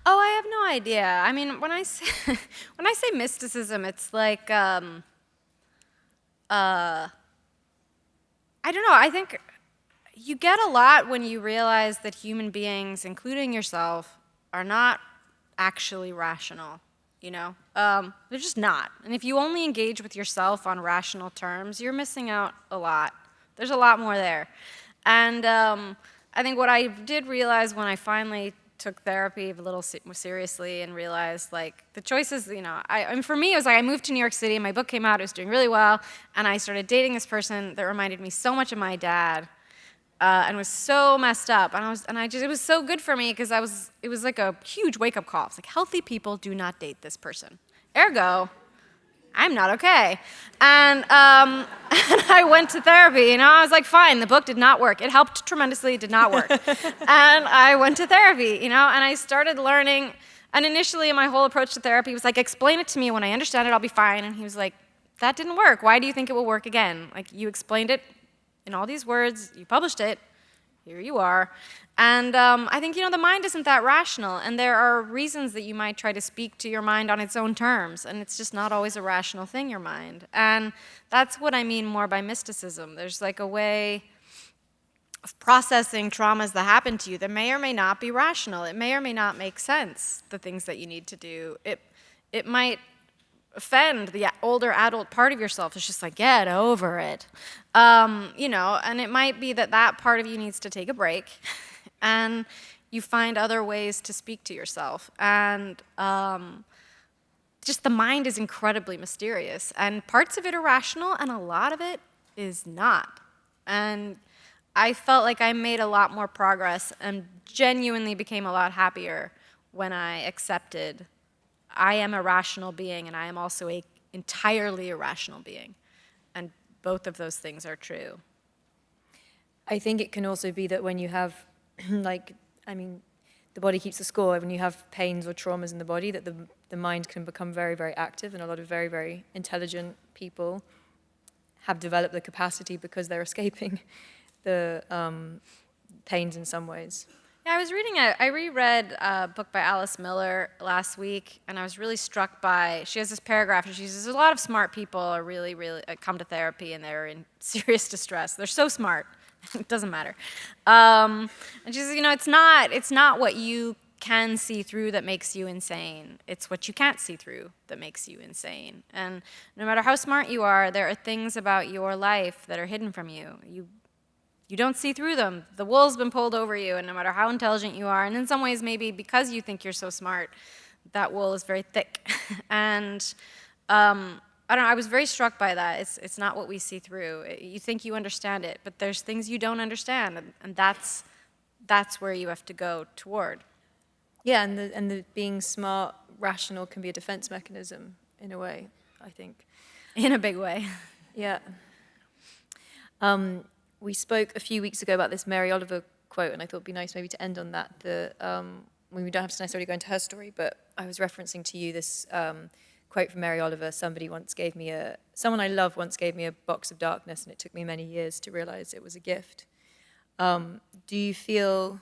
Oh, I have no idea. I mean, when I say mysticism, it's like I don't know. I think you get a lot when you realize that human beings, including yourself, are not actually rational. You know, they're just not. And if you only engage with yourself on rational terms, you're missing out a lot. There's a lot more there. And I think what I did realize when I finally took therapy a little more seriously and realized, like, the choices, you know, and for me, it was like I moved to New York City, my book came out, it was doing really well, and I started dating this person that reminded me so much of my dad, and was so messed up, it was so good for me because it was like a huge wake-up call. It's like, healthy people do not date this person. Ergo, I'm not okay. And I went to therapy, you know, I was like, fine, the book did not work. It helped tremendously, it did not work. And I went to therapy, you know, and I started learning, and initially my whole approach to therapy was like, explain it to me, when I understand it, I'll be fine. And he was like, that didn't work. Why do you think it will work again? Like, you explained it in all these words, you published it, here you are. And I think, you know, the mind isn't that rational, and there are reasons that you might try to speak to your mind on its own terms, and it's just not always a rational thing, your mind. And that's what I mean more by mysticism. There's like a way of processing traumas that happen to you that may or may not be rational. It may or may not make sense, the things that you need to do. It might offend the older adult part of yourself. It's just like, get over it. You know, and it might be that that part of you needs to take a break, and you find other ways to speak to yourself. And just the mind is incredibly mysterious, and parts of it are rational, and a lot of it is not. And I felt like I made a lot more progress and genuinely became a lot happier when I accepted I am a rational being, and I am also an entirely irrational being. And both of those things are true. I think it can also be that when you have, like, I mean, the body keeps the score. When you have pains or traumas in the body, that the mind can become very, very active, and a lot of very, very intelligent people have developed the capacity because they're escaping the pains in some ways. Yeah, I reread a book by Alice Miller last week, and I was really struck by, she has this paragraph, and she says, a lot of smart people are really, really, come to therapy, and they're in serious distress. They're so smart, it doesn't matter. And she says, you know, it's not what you can see through that makes you insane. It's what you can't see through that makes you insane. And no matter how smart you are, there are things about your life that are hidden from you. You don't see through them. The wool's been pulled over you, and no matter how intelligent you are, and in some ways maybe because you think you're so smart, that wool is very thick. And I don't know, I was very struck by that. It's not what we see through. You think you understand it, but there's things you don't understand, and that's where you have to go toward. Yeah, and the being smart, rational can be a defense mechanism in a way, I think. In a big way. Yeah. We spoke a few weeks ago about this Mary Oliver quote, and I thought it'd be nice maybe to end on that. We don't have to necessarily go into her story, but I was referencing to you this quote from Mary Oliver. Someone I love once gave me a box of darkness, and it took me many years to realize it was a gift. Do you feel,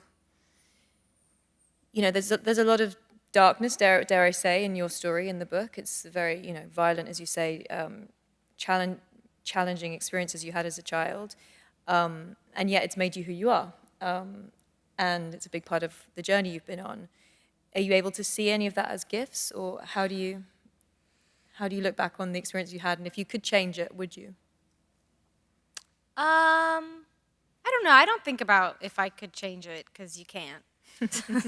you know, there's a lot of darkness, dare I say, in your story, in the book. It's very, you know, violent, as you say, challenging experiences you had as a child. And yet it's made you who you are. And it's a big part of the journey you've been on. Are you able to see any of that as gifts, or how do you look back on the experience you had, and if you could change it, would you? I don't know. I don't think about if I could change it, because you can't.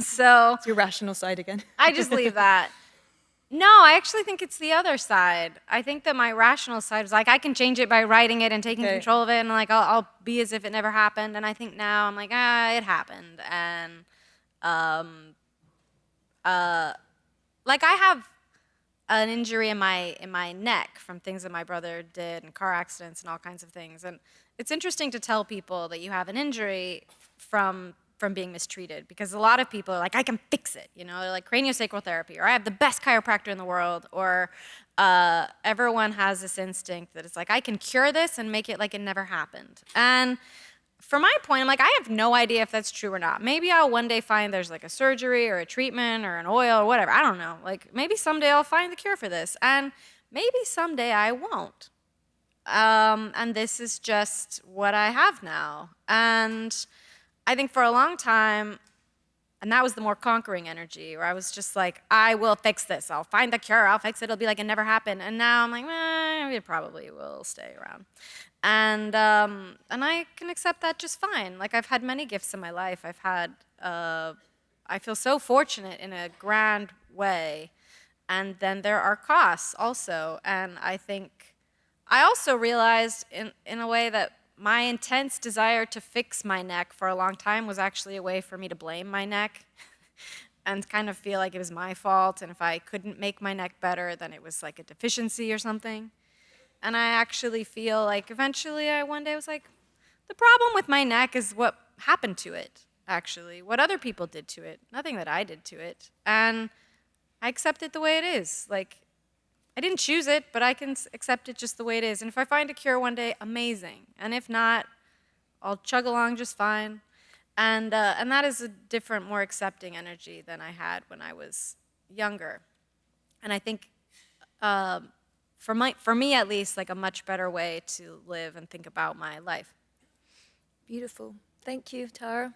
So it's your rational side again. I just leave that. No, I actually think it's the other side. I think that my rational side was like, I can change it by writing it and taking control of it, and like I'll be as if it never happened. And I think now I'm like, it happened. And like I have an injury in my neck from things that my brother did and car accidents and all kinds of things. And it's interesting to tell people that you have an injury from being mistreated, because a lot of people are like, I can fix it, you know, they're like craniosacral therapy, or I have the best chiropractor in the world, or everyone has this instinct that it's like, I can cure this and make it like it never happened. And from my point, I'm like, I have no idea if that's true or not. Maybe I'll one day find there's like a surgery or a treatment or an oil or whatever. I don't know. Like, maybe someday I'll find the cure for this. And maybe someday I won't. And this is just what I have now. And I think for a long time, and that was the more conquering energy, where I was just like, I will fix this. I'll find the cure. I'll fix it. It'll be like it never happened. And now I'm like, it probably will stay around. And I can accept that just fine. Like, I've had many gifts in my life. I feel so fortunate in a grand way. And then there are costs also. And I think I also realized in a way that my intense desire to fix my neck for a long time was actually a way for me to blame my neck and kind of feel like it was my fault. And if I couldn't make my neck better, then it was like a deficiency or something. And I actually feel like eventually I one day was like, the problem with my neck is what happened to it, actually, what other people did to it, nothing that I did to it. And I accept it the way it is. Like, I didn't choose it, but I can accept it just the way it is. And if I find a cure one day, amazing. And if not, I'll chug along just fine. And that is a different, more accepting energy than I had when I was younger. And I think, for me at least, like a much better way to live and think about my life. Beautiful. Thank you, Tara.